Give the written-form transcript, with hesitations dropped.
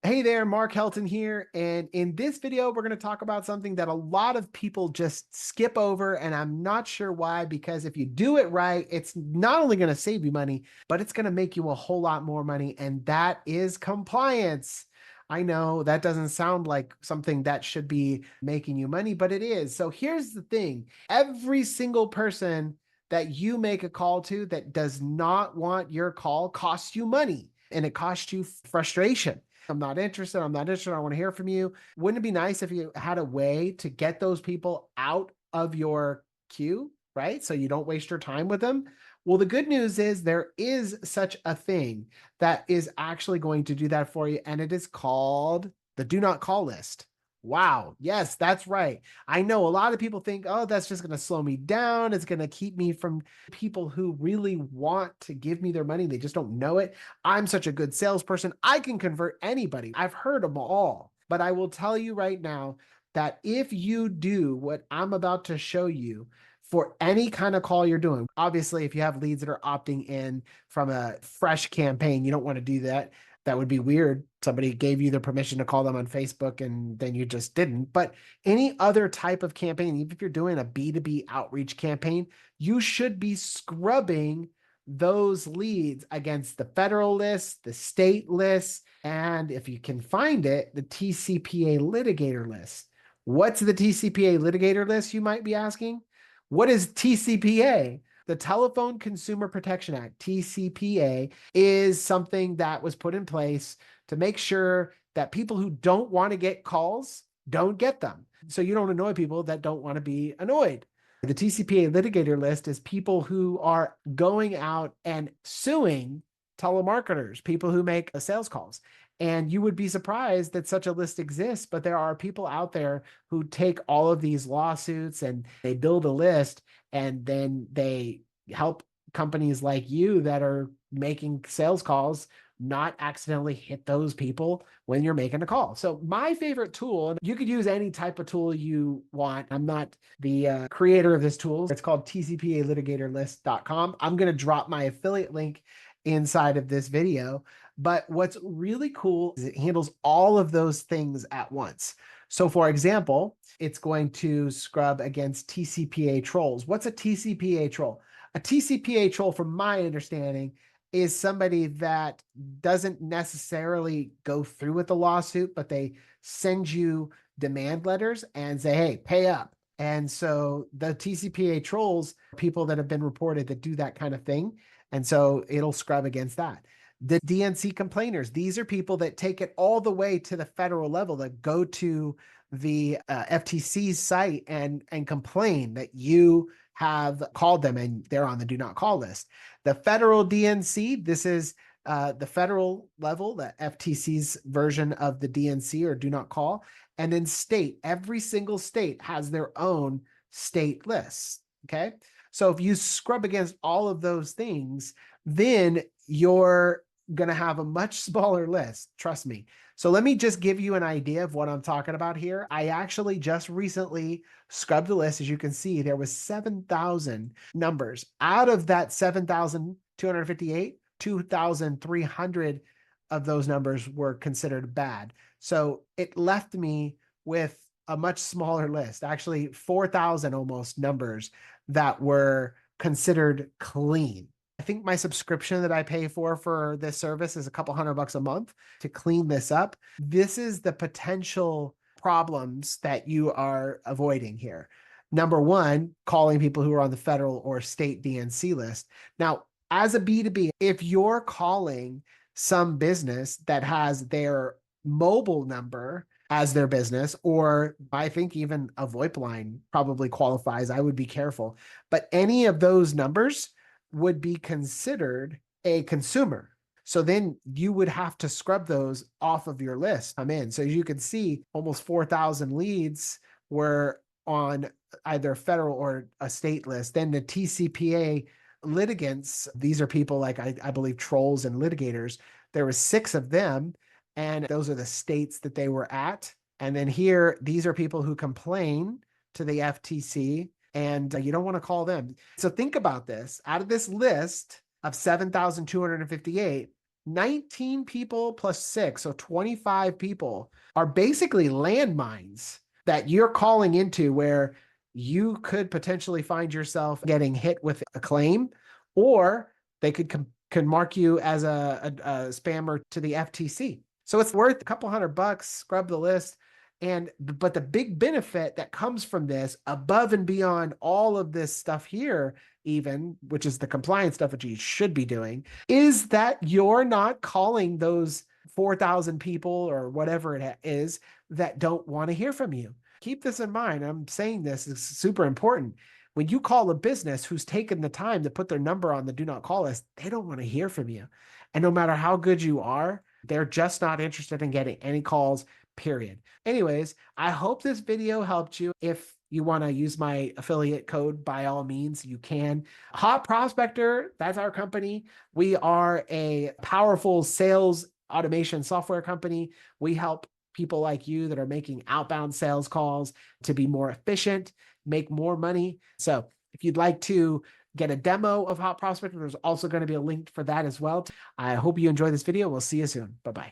Hey there, Mark Helton here. And in this video, we're going to talk about something that a lot of people just skip over. And I'm not sure why, because if you do it right, it's not only going to save you money, but it's going to make you a whole lot more money. And that is compliance. I know that doesn't sound like something that should be making you money, but it is. So here's the thing. Every single person that you make a call to that does not want your call costs you money and it costs you frustration. I'm not interested. I'm not interested. I want to hear from you. Wouldn't it be nice if you had a way to get those people out of your queue, right? So you don't waste your time with them. Well, the good news is there is such a thing that is actually going to do that for you, and it is called the do not call list. Wow. Yes, that's right. I know a lot of people think, oh, that's just going to slow me down. It's going to keep me from people who really want to give me their money. They just don't know it. I'm such a good salesperson. I can convert anybody. I've heard them all. But I will tell you right now that if you do what I'm about to show you for any kind of call you're doing, obviously, if you have leads that are opting in from a fresh campaign, you don't want to do that. That would be weird. Somebody gave you the permission to call them on Facebook and then you just didn't. But any other type of campaign, even if you're doing a B2B outreach campaign, you should be scrubbing those leads against the federal list, the state list, and if you can find it, the TCPA litigator list. What's the TCPA litigator list, you might be asking? What is TCPA? The Telephone Consumer Protection Act, TCPA, is something that was put in place to make sure that people who don't want to get calls don't get them. So you don't annoy people that don't want to be annoyed. The TCPA litigator list is people who are going out and suing telemarketers, people who make sales calls. And you would be surprised that such a list exists, but there are people out there who take all of these lawsuits and they build a list and then they help companies like you that are making sales calls not accidentally hit those people when you're making a call. So my favorite tool, and you could use any type of tool you want. I'm not the creator of this tool. It's called tcpalitigatorlist.com. I'm going to drop my affiliate link inside of this video. But what's really cool is it handles all of those things at once. So for example, it's going to scrub against TCPA trolls. What's a TCPA troll? A TCPA troll, from my understanding, is somebody that doesn't necessarily go through with the lawsuit, but they send you demand letters and say, hey, pay up. And so the TCPA trolls are people that have been reported that do that kind of thing. And so it'll scrub against that. The DNC complainers, these are people that take it all the way to the federal level, that go to the FTC's site and complain that you have called them and they're on the do not call list. The federal DNC, this is the federal level, the FTC's version of the DNC or do not call. And then state, every single state has their own state lists. Okay. So if you scrub against all of those things, then you're going to have a much smaller list. Trust me. So let me just give you an idea of what I'm talking about here. I actually just recently scrubbed the list. As you can see, there was 7,000 numbers. Out of that 7,258, 2,300 of those numbers were considered bad. So it left me with a much smaller list, actually 4,000 almost numbers that were considered clean. I think my subscription that I pay for this service is a couple $100 a month to clean this up. This is the potential problems that you are avoiding here. Number one, calling people who are on the federal or state DNC list. Now, as a B2B, if you're calling some business that has their mobile number as their business, or I think even a VoIP line probably qualifies, I would be careful. But any of those numbers would be considered a consumer. So then you would have to scrub those off of your list. I'm in. So as you can see, almost 4,000 leads were on either federal or a state list. Then the TCPA litigants, these are people like I believe trolls and litigators. There were 6 of them, and those are the states that they were at. And then here, these are people who complain to the FTC, and you don't want to call them. So think about this. Out of this list of 7,258, 19 people plus 6, so 25 people are basically landmines that you're calling into, where you could potentially find yourself getting hit with a claim, or they can mark you as a spammer to the FTC. So it's worth a couple $100, scrub the list. But the big benefit that comes from this, above and beyond all of this stuff here, even, which is the compliance stuff that you should be doing, is that you're not calling those 4,000 people or whatever it is that don't want to hear from you. Keep this in mind. I'm saying this is super important. When you call a business who's taken the time to put their number on the do not call list, they don't want to hear from you. And no matter how good you are, they're just not interested in getting any calls, period. Anyways, I hope this video helped you. If you want to use my affiliate code, by all means, you can. Hot Prospector, that's our company. We are a powerful sales automation software company. We help people like you that are making outbound sales calls to be more efficient, make more money. So if you'd like to get a demo of Hot Prospector, there's also going to be a link for that as well. I hope you enjoy this video. We'll see you soon. Bye-bye.